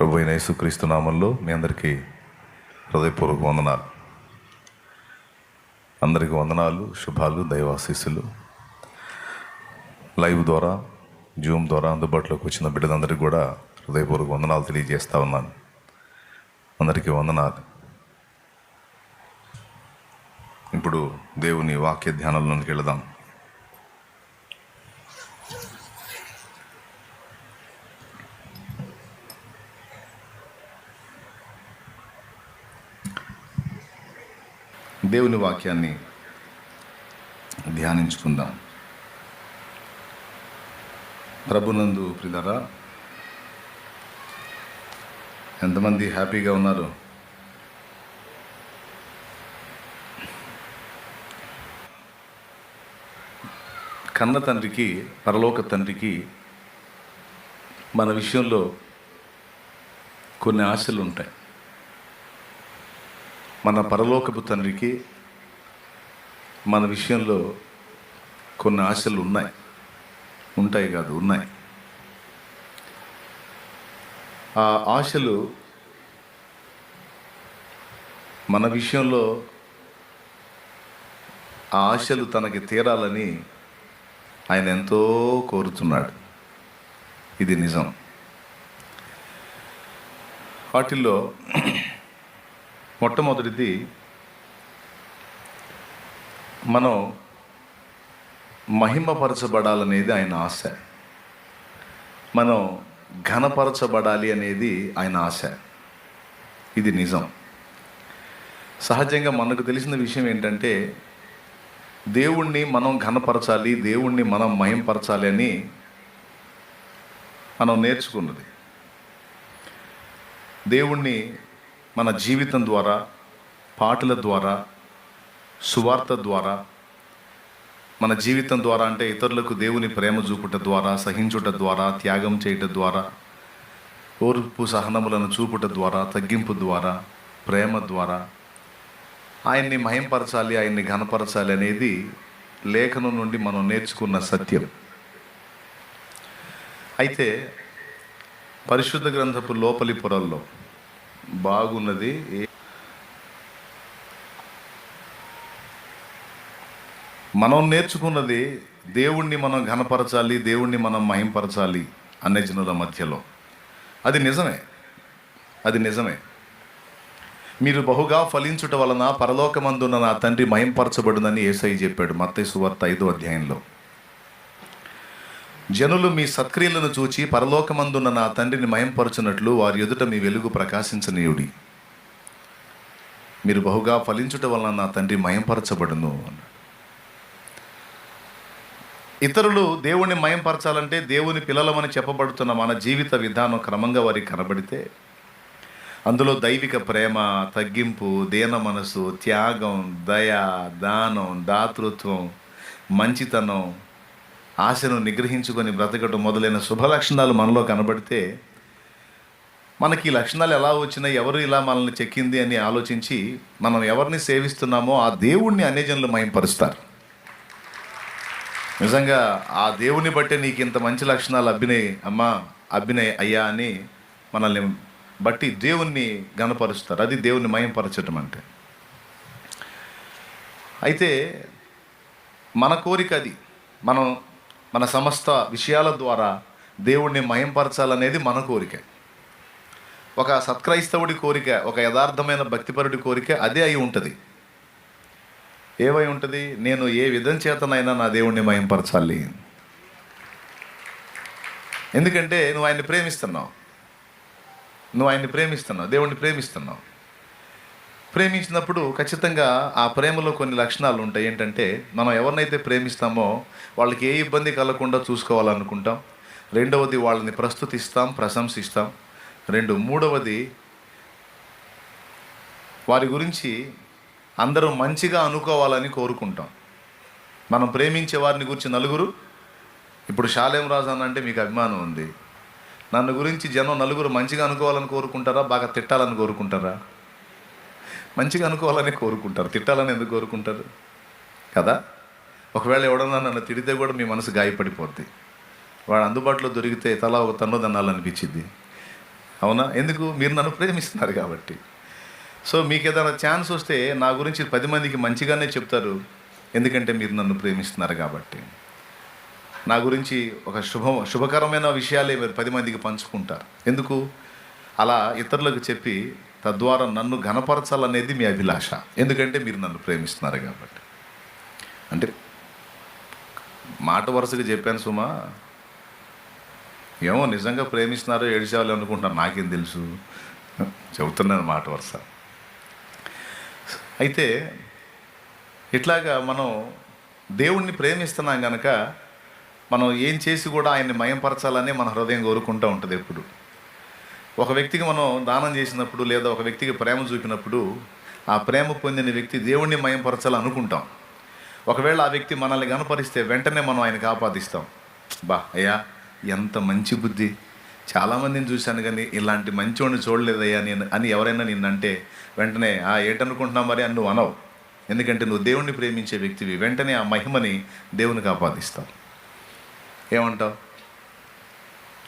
ప్రభు అయిన యేసుక్రీస్తు నామంలో మీ అందరికీ హృదయపూర్వక వందనాలు. అందరికీ వందనాలు, శుభాలు, దైవాశీస్సులు. లైవ్ ద్వారా, జూమ్ ద్వారా అందుబాటులోకి వచ్చిన బిడ్డలందరికీ కూడా హృదయపూర్వక వందనాలు తెలియజేస్తా ఉన్నాను. అందరికీ వందనాలు. ఇప్పుడు దేవుని వాక్య ధ్యానంలోకి వెళదాం. దేవుని వాక్యాన్ని ధ్యానించుకుందాం. ప్రభునందు ప్రియులారా, ఎంతమంది హ్యాపీగా ఉన్నారు? కన్న తండ్రికి, పరలోక తండ్రికి మన విషయంలో కొన్ని ఆశలు ఉంటాయి. మన పరలోకపు తండ్రికి మన విషయంలో కొన్ని ఆశలు ఉంటాయి కాదు, ఉన్నాయి. ఆ ఆశలు మన విషయంలో, ఆ ఆశలు తనకి తీరాలని ఆయన ఎంతో కోరుతున్నాడు. ఇది నిజం. వాటిల్లో మొట్టమొదటిది, మనం మహిమపరచబడాలనేది ఆయన ఆశ. మనం ఘనపరచబడాలి అనేది ఆయన ఆశ. ఇది నిజం. సహజంగా మనకు తెలిసిన విషయం ఏంటంటే, దేవుణ్ణి మనం ఘనపరచాలి, దేవుణ్ణి మనం మహిమపరచాలి అని మనం నేర్చుకున్నది. దేవుణ్ణి మన జీవితం ద్వారా, పాటల ద్వారా, సువార్త ద్వారా, మన జీవితం ద్వారా అంటే ఇతరులకు దేవుని ప్రేమ చూపుట ద్వారా, సహించుట ద్వారా, త్యాగం చేయట ద్వారా, ఓర్పు సహనములను చూపుట ద్వారా, తగ్గింపు ద్వారా, ప్రేమ ద్వారా ఆయన్ని మహింపరచాలి, ఆయన్ని ఘనపరచాలి అనేది లేఖనం నుండి మనం నేర్చుకున్న సత్యం. అయితే పరిశుద్ధ గ్రంథపు లోపలి పొరల్లో బాగున్నది. మనం నేర్చుకున్నది దేవుణ్ణి మనం ఘనపరచాలి, దేవుణ్ణి మనం మహింపరచాలి అనే జనుల మధ్యలో. అది నిజమే. మీరు బహుగా ఫలించుట వలన పరలోకమందున్న నా తండ్రి మహింపరచబడునని యేసయ్య చెప్పాడు మత్తయి సువార్త 5వ అధ్యాయంలో. జనులు మీ సత్క్రియలను చూచి పరలోకమందున్న నా తండ్రిని మహింపరచునట్లు వారి ఎదుట మీ వెలుగు ప్రకాశించనీయుడి. మీరు బహుగా ఫలించుట వలన నా తండ్రి మహింపరచబడును అన్నాడు. ఇతరులు దేవుణ్ణి మహింపరచాలంటే దేవుని పిల్లలమని చెప్పబడుతున్న మన జీవిత విధానం క్రమంగా వారికి కనబడితే, అందులో దైవిక ప్రేమ, తగ్గింపు, దీన మనసు, త్యాగం, దయ, దానం, దాతృత్వం, మంచితనం, ఆశను నిగ్రహించుకొని బ్రతకటం మొదలైన శుభ లక్షణాలు మనలో కనబడితే, మనకి ఈ లక్షణాలు ఎలా వచ్చినాయి, ఎవరు ఇలా మనల్ని చెక్కింది అని ఆలోచించి మనం ఎవరిని సేవిస్తున్నామో ఆ దేవుణ్ణి అన్యజనులు మహింపరుస్తారు. నిజంగా ఆ దేవుని బట్టే నీకు ఇంత మంచి లక్షణాలు అబ్బినాయి అయ్యా అని మనల్ని బట్టి దేవుణ్ణి ఘనపరుస్తారు. అది దేవుణ్ణి మహింపరచడం అంటే. అయితే మన కోరిక అది. మన సమస్త విషయాల ద్వారా దేవుణ్ణి మహింపరచాలనేది మన కోరిక. ఒక సత్క్రైస్తవుడి కోరిక, ఒక యథార్థమైన భక్తిపరుడి కోరిక అదే అయి ఉంటుంది. ఏవై ఉంటుంది? నేను ఏ విధం చేతనైనా నా దేవుణ్ణి మహింపరచాలి. ఎందుకంటే నువ్వు ఆయన్ని ప్రేమిస్తున్నావు, దేవుణ్ణి ప్రేమిస్తున్నావు. ప్రేమించినప్పుడు ఖచ్చితంగా ఆ ప్రేమలో కొన్ని లక్షణాలు ఉంటాయి. ఏంటంటే, మనం ఎవరినైతే ప్రేమిస్తామో వాళ్ళకి ఏ ఇబ్బంది కలగకుండా చూసుకోవాలనుకుంటాం. రెండవది, వాళ్ళని ప్రస్తుతిస్తాం, ప్రశంసిస్తాం. మూడవది, వారి గురించి అందరూ మంచిగా అనుకోవాలని కోరుకుంటాం. మనం ప్రేమించే వారిని గురించి నలుగురు, ఇప్పుడు షాలేం రాజు అని అంటే మీకు అభిమానం ఉంది, నన్ను గురించి జనం నలుగురు మంచిగా అనుకోవాలని కోరుకుంటారా, బాగా తిట్టాలని కోరుకుంటారా? మంచిగా అనుకోవాలని కోరుకుంటారు, తిట్టాలని ఎందుకు కోరుకుంటారు కదా? ఒకవేళ ఎవడన్నా నన్ను తిడితే కూడా మీ మనసు గాయపడిపోద్ది. వాడు అందుబాటులో దొరికితే తలా ఒక తన్ను దన్నాలనిపించింది. అవునా? ఎందుకు? మీరు నన్ను ప్రేమిస్తున్నారు కాబట్టి. సో మీకు ఏదైనా ఛాన్స్ వస్తే నా గురించి 10 మందికి మంచిగానే చెప్తారు. ఎందుకంటే మీరు నన్ను ప్రేమిస్తున్నారు కాబట్టి. నా గురించి ఒక శుభకరమైన విషయాలే మీరు 10 మందికి పంచుకుంటారు. ఎందుకు? అలా ఇతరులకు చెప్పి తద్వారా నన్ను ఘనపరచాలనేది మీ అభిలాష. ఎందుకంటే మీరు నన్ను ప్రేమిస్తున్నారు కాబట్టి. అంటే మాట వరుసగా చెప్పాను సుమా. ఏమో నిజంగా ప్రేమిస్తున్నారో ఏడిచేవాళ్ళు అనుకుంటున్నారు, నాకేం తెలుసు. చెబుతున్నాను మాట వరుస. అయితే ఇట్లాగా మనం దేవుణ్ణి ప్రేమిస్తున్నాం కనుక మనం ఏం చేసి కూడా ఆయన్ని మయంపరచాలని మన హృదయం కోరుకుంటూ ఉంటుంది ఎప్పుడు. ఒక వ్యక్తికి మనం దానం చేసినప్పుడు లేదా ఒక వ్యక్తికి ప్రేమ చూపినప్పుడు ఆ ప్రేమ పొందిన వ్యక్తి దేవుణ్ణి మయంపరచాలనుకుంటాం. ఒకవేళ ఆ వ్యక్తి మనల్ని గనపరిస్తే వెంటనే మనం ఆయనకు ఆపాదిస్తాం. బా అయ్యా ఎంత మంచి బుద్ధి, చాలామందిని చూశాను కానీ ఇలాంటి మంచివాడిని చూడలేదయ్యా నేను అని ఎవరైనా నిన్నంటే వెంటనే ఏంటనుకుంటున్నావు మరి అని నువ్వు అనవు. ఎందుకంటే నువ్వు దేవుణ్ణి ప్రేమించే వ్యక్తివి. వెంటనే ఆ మహిమని దేవునికి ఆపాదిస్తావు. ఏమంటావు?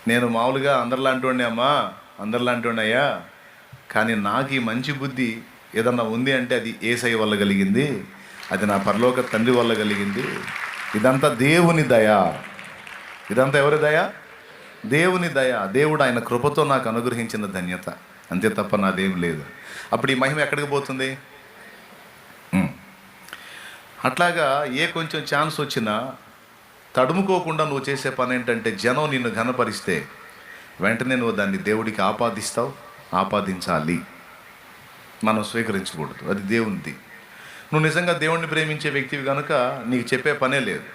నేను మామూలుగా అందరిలాంటి వాడిని అమ్మా, అందరిలాంటి వాడిని అయ్యా, కానీ నాకు ఈ మంచి బుద్ధి ఏదన్నా ఉంది అంటే అది యేసయ్య వల్ల కలిగింది, అది నా పరలోక తండ్రి వల్ల కలిగింది. ఇదంతా దేవుని దయ. ఇదంతా ఎవరి దయ? దేవుని దయ. దేవుడు ఆయన కృపతో నాకు అనుగ్రహించిన ధన్యత, అంతే తప్ప నాదేం లేదు. అప్పుడు ఈ మహిమ ఎక్కడికి పోతుంది? అట్లాగా కొంచెం ఛాన్స్ వచ్చినా తడుముకోకుండా నువ్వు చేసే పని ఏంటంటే, జనం నిన్ను ఘనపరిస్తే వెంటనే నువ్వు దాన్ని దేవుడికి ఆపాదిస్తావు. ఆపాదించాలి, మనం స్వీకరించకూడదు. అది దేవునిది. నువ్వు నిజంగా దేవుణ్ణి ప్రేమించే వ్యక్తివి కనుక నీకు చెప్పే పనే లేదు.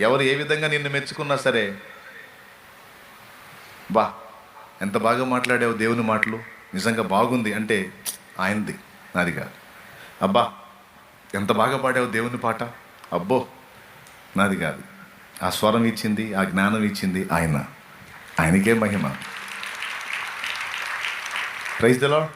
ఎవరు ఏ విధంగా నిన్ను మెచ్చుకున్నా సరే, బా ఎంత బాగా మాట్లాడావు దేవుని మాటలు, నిజంగా బాగుంది అంటే ఆయనది, నాది కాదు. అబ్బా ఎంత బాగా పాడావు దేవుని పాట, అబ్బో నాది కాదు. ఆ స్వరం ఇచ్చింది, ఆ జ్ఞానం ఇచ్చింది ఆయనకే మహిమ. Praise the lord.